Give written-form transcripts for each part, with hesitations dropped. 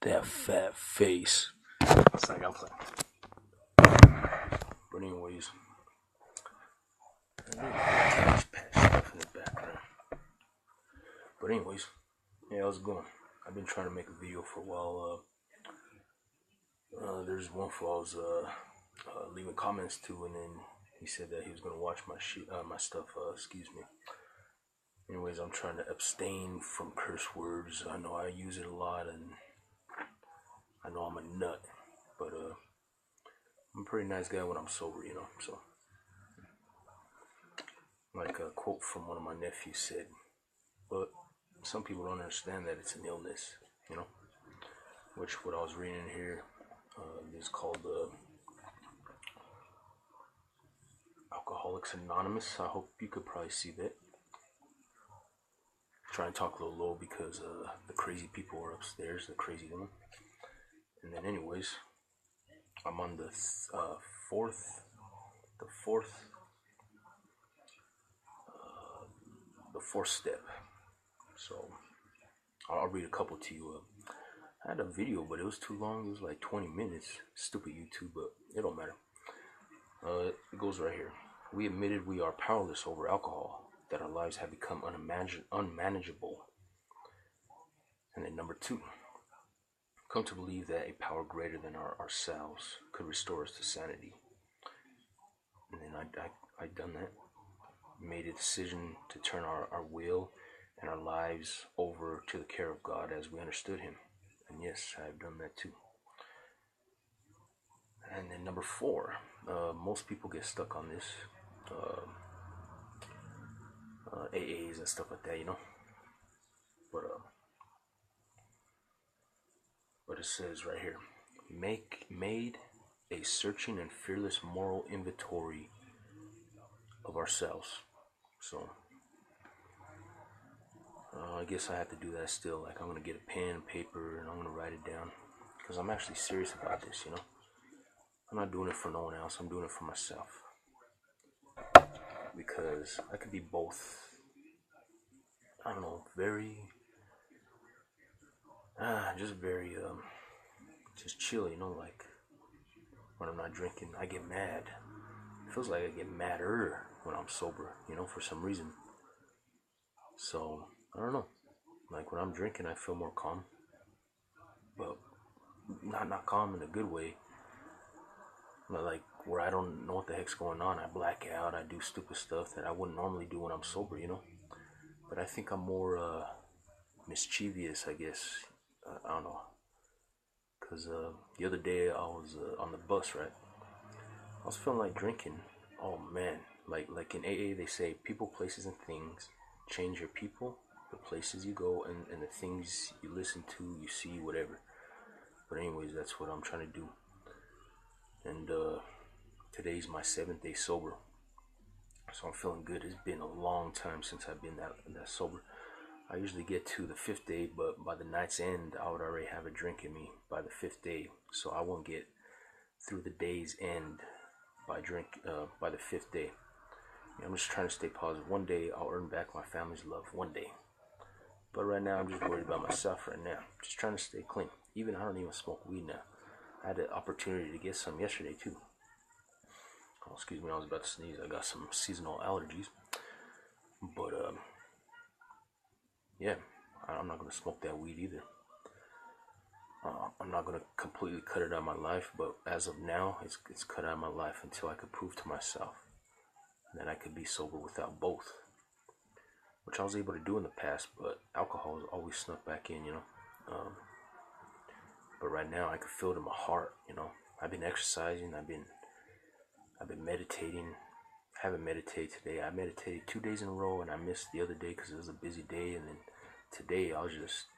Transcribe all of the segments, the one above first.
That fat face. It's like I'm playing. But anyways, cash patch stuff in the background. But anyways, yeah, how's it going? I've been trying to make a video for a while. There's one for I was leaving comments to, and then he said that he was gonna watch my stuff. Excuse me. Anyways, I'm trying to abstain from curse words. I know I use it a lot, and I know I'm a nut, but I'm a pretty nice guy when I'm sober, you know. So, like a quote from one of my nephews said, but some people don't understand that it's an illness, you know. Which what I was reading here is called Alcoholics Anonymous. I hope you could probably see that. Try and talk a little low because the crazy people are upstairs, the crazy woman. And then, anyways, I'm on the fourth step. So I'll read a couple to you. I had a video, but it was too long. It was like 20 minutes. Stupid YouTube, but it don't matter. It goes right here. We admitted we are powerless over alcohol, that our lives have become unmanageable. And then number 2, come to believe that a power greater than ourselves could restore us to sanity. And then I done that. Made a decision to turn our will and our lives over to the care of God as we understood Him. And yes, I've done that too. And then number 4, most people get stuck on this. AAs and stuff like that, you know. But it says right here, made a searching and fearless moral inventory of ourselves. So I guess I have to do that still. Like, I'm gonna get a pen and paper and I'm gonna write it down because I'm actually serious about this, you know. I'm not doing it for no one else. I'm doing it for myself because I could be both. I don't know, just chill, you know. Like, when I'm not drinking, I get mad. It feels like I get madder when I'm sober, you know, for some reason. So I don't know. Like, when I'm drinking, I feel more calm, but not calm in a good way. But like, where I don't know what the heck's going on, I black out. I do stupid stuff that I wouldn't normally do when I'm sober, you know. But I think I'm more mischievous, I guess. I don't know. Cause the other day I was on the bus, right? I was feeling like drinking. Oh man, like in AA they say people, places, and things change your people, the places you go, and the things you listen to, you see, whatever. But anyways, that's what I'm trying to do. And today's my 7th day sober, so I'm feeling good. It's been a long time since I've been that sober. I usually get to the 5th day, but by the night's end, I would already have a drink in me by the 5th day, so I won't get through the day's end by the 5th day. I'm just trying to stay positive. One day I'll earn back my family's love. One day. But right now I'm just worried about myself right now. Just trying to stay clean. Even I don't even smoke weed now. I had the opportunity to get some yesterday too. Oh, excuse me, I was about to sneeze. I got some seasonal allergies. But yeah, I'm not gonna smoke that weed either. I'm not gonna completely cut it out of my life, but as of now, it's cut out of my life until I could prove to myself that I could be sober without both, which I was able to do in the past. But alcohol has always snuck back in, you know. But right now, I can feel it in my heart, you know. I've been exercising. I've been meditating. I haven't meditated today. I meditated 2 days in a row, and I missed the other day because it was a busy day. And then today, I was just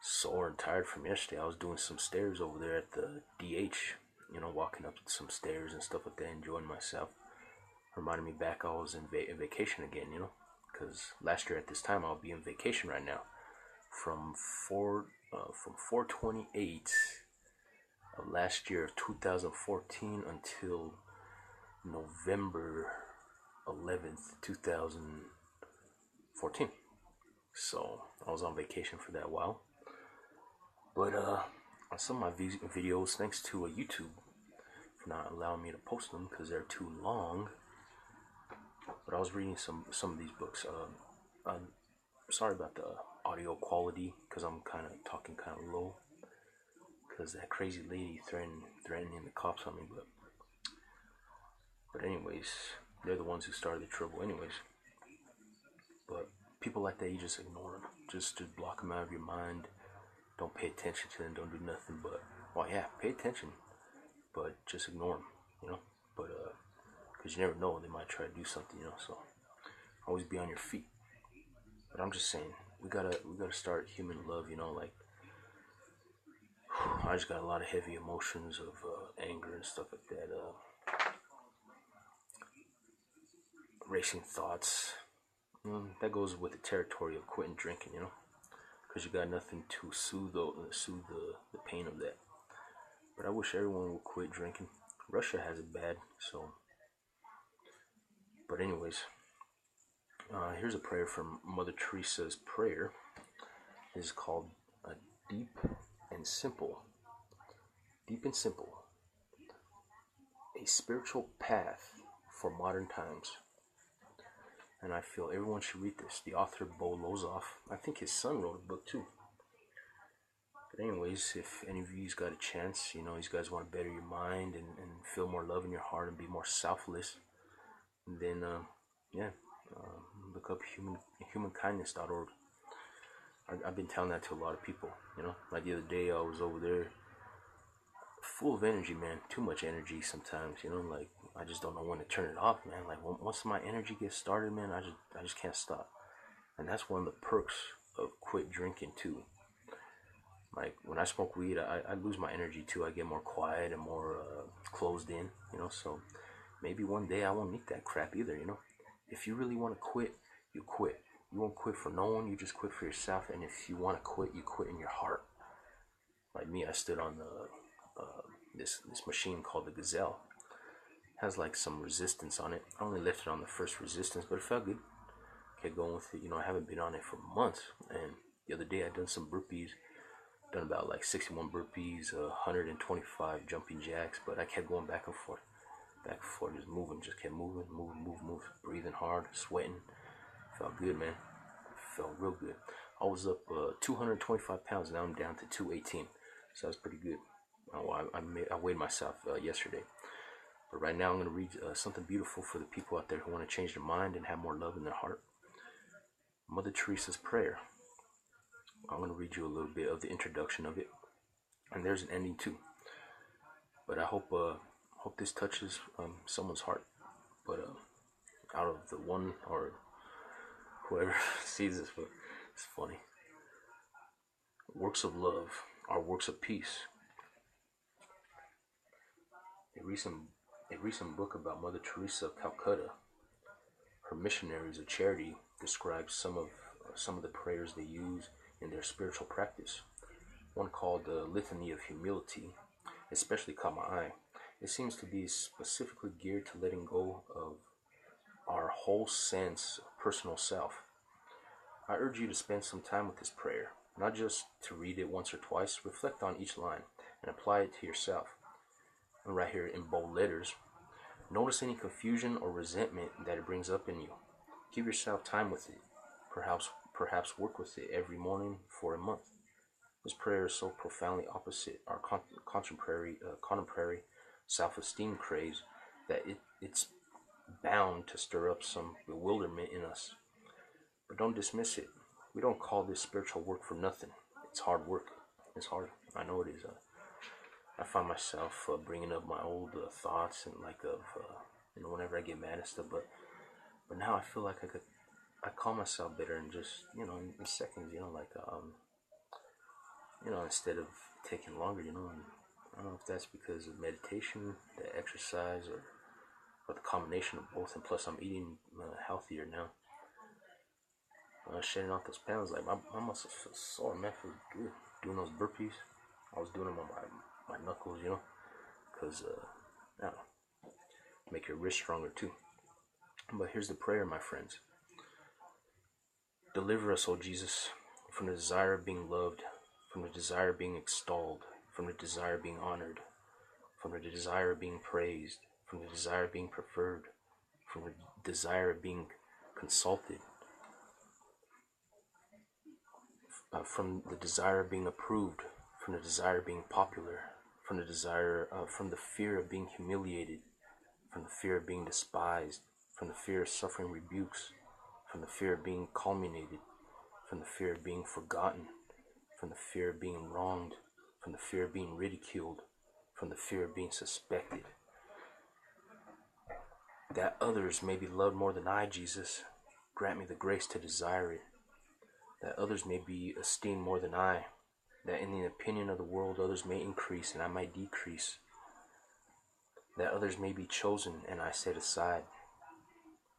sore and tired from yesterday. I was doing some stairs over there at the DH, you know, walking up some stairs and stuff like that, enjoying myself. Reminded me back I was in vacation again, you know, because last year at this time I'll be in vacation right now, from 4/28 of last year of 2014 until November 11th, 2014. So I was on vacation for that while. But on some of my videos, thanks to YouTube for not allowing me to post them because they're too long. But I was reading some of these books. I'm sorry about the audio quality because I'm kind of talking kind of low because that crazy lady threatening the cops on me. But anyways, they're the ones who started the trouble. Anyways, but people like that, you just ignore them. Just block them out of your mind. Don't pay attention to them. Don't do nothing. But well, yeah, pay attention, but just ignore them. You know. But because you never know, they might try to do something. You know. So always be on your feet. But I'm just saying, we gotta start human love. You know, like I just got a lot of heavy emotions of anger and stuff like that. Racing thoughts. That goes with the territory of quitting drinking. You know. Because you got nothing to soothe the pain of that. But I wish everyone would quit drinking. Russia has it bad, so. But anyways, here's a prayer from Mother Teresa's prayer. It is called a deep and simple. Deep and simple. A spiritual path for modern times. And I feel everyone should read this. The author, Bo Lozoff, I think his son wrote a book too. But anyways, if any of you's got a chance, you guys want to better your mind and feel more love in your heart and be more selfless, then look up humankindness.org. I've been telling that to a lot of people. Like the other day I was over there, full of energy, man. Too much energy sometimes. Like I just don't know when to turn it off, man. Like once my energy gets started, man, I just can't stop. And that's one of the perks of quit drinking too. Like when I smoke weed, I lose my energy too. I get more quiet and more closed in, so maybe one day I won't need that crap either, If you really want to quit, you quit. You won't quit for no one, you just quit for yourself. And if you want to quit, you quit in your heart. Like me, I stood on this machine called the Gazelle. It has like some resistance on it. I only lifted on the first resistance, but it felt good. Kept going with it. I haven't been on it for months. And the other day I done some burpees. Done about like 61 burpees, 125 jumping jacks, but I kept going back and forth, just moving, just kept moving, breathing hard, sweating. Felt good, man. Felt real good. I was up 225 pounds. Now I'm down to 218, so that's pretty good. I weighed myself yesterday, but right now I'm gonna read something beautiful for the people out there who want to change their mind and have more love in their heart. Mother Teresa's prayer. I'm going to read you a little bit of the introduction of it, and there's an ending too. But I hope this touches someone's heart. But out of the one or whoever sees this, it's funny. Works of love are works of peace. A recent book about Mother Teresa of Calcutta, her missionaries of charity, describes some of the prayers they use in their spiritual practice. One called the Litany of Humility especially caught my eye. It seems to be specifically geared to letting go of our whole sense of personal self. I urge you to spend some time with this prayer, not just to read it once or twice. Reflect on each line and apply it to yourself. And right here in bold letters, notice any confusion or resentment that it brings up in you. Give yourself time with it. Perhaps work with it every morning for a month. This prayer is so profoundly opposite our contemporary self-esteem craze that it's bound to stir up some bewilderment in us. But don't dismiss it. We don't call this spiritual work for nothing. It's hard work. It's hard. I know it is. I find myself bringing up my old thoughts and whenever I get mad and stuff. But now I feel like I call myself better and just in seconds. Instead of taking longer. And I don't know if that's because of meditation, the exercise, or the combination of both. And plus, I'm eating healthier now. Shedding off those pounds, like my muscles feel sore, man. Feel good doing those burpees. I was doing them on my knuckles, because I don't know, make your wrist stronger too. But here's the prayer, my friends. Deliver us, O Jesus, from the desire of being loved, from the desire of being extolled, from the desire of being honored, from the desire of being praised, from the desire of being preferred, from the desire of being consulted, from the desire of being approved, from the desire of being popular, from the desire, from the fear of being humiliated, from the fear of being despised, from the fear of suffering rebukes, from the fear of being calumniated, from the fear of being forgotten, from the fear of being wronged, from the fear of being ridiculed, from the fear of being suspected. That others may be loved more than I, Jesus, grant me the grace to desire it. That others may be esteemed more than I, that in the opinion of the world others may increase and I might decrease. That others may be chosen and I set aside.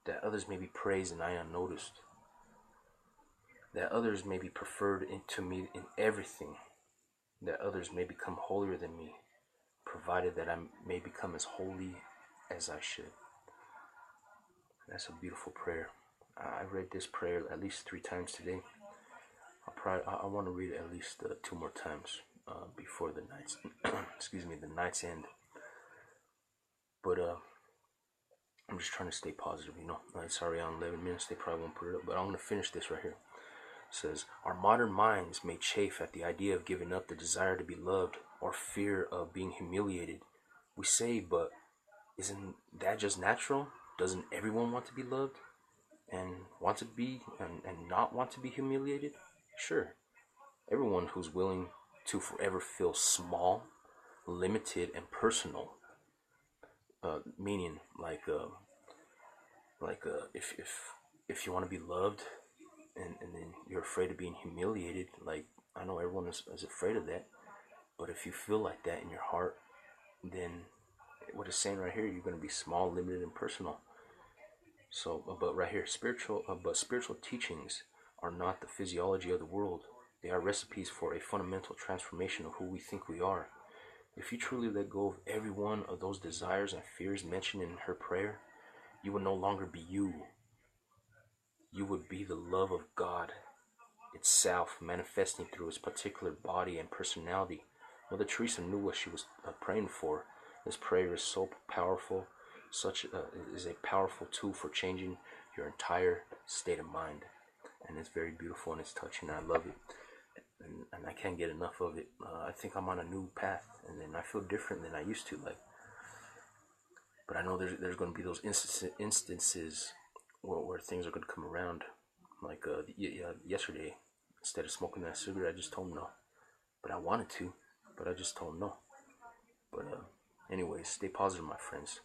That others may be praised and I unnoticed. That others may be preferred to me in everything. That others may become holier than me, provided that I may become as holy as I should. That's a beautiful prayer. I read this prayer at least 3 times today. I want to read it at least 2 more times before the night's the night's end. But I'm just trying to stay positive, you know. It's already on 11 minutes. They probably won't put it up, but I'm going to finish this right here. It says, our modern minds may chafe at the idea of giving up the desire to be loved or fear of being humiliated. We say, but isn't that just natural? Doesn't everyone want to be loved and want to be and not want to be humiliated? Sure. Everyone who's willing to forever feel small, limited, and personal, meaning if you want to be loved and then you're afraid of being humiliated, like I know everyone is afraid of that, but if you feel like that in your heart, then what it's saying right here, you're going to be small, limited, and personal. So, but right here, spiritual teachings are not the physiology of the world. They are recipes for a fundamental transformation of who we think we are. If you truly let go of every one of those desires and fears mentioned in her prayer, you would no longer be you. You would be the love of God itself, manifesting through its particular body and personality. Mother Teresa knew what she was praying for. This prayer is so powerful, is a powerful tool for changing your entire state of mind. And it's very beautiful and it's touching. I love it. And I can't get enough of it. I think I'm on a new path, and then I feel different than I used to. But I know there's going to be those instances where things are going to come around. Like yesterday, instead of smoking that cigarette, I just told him no. But I wanted to, but I just told him no. But anyways, stay positive, my friends.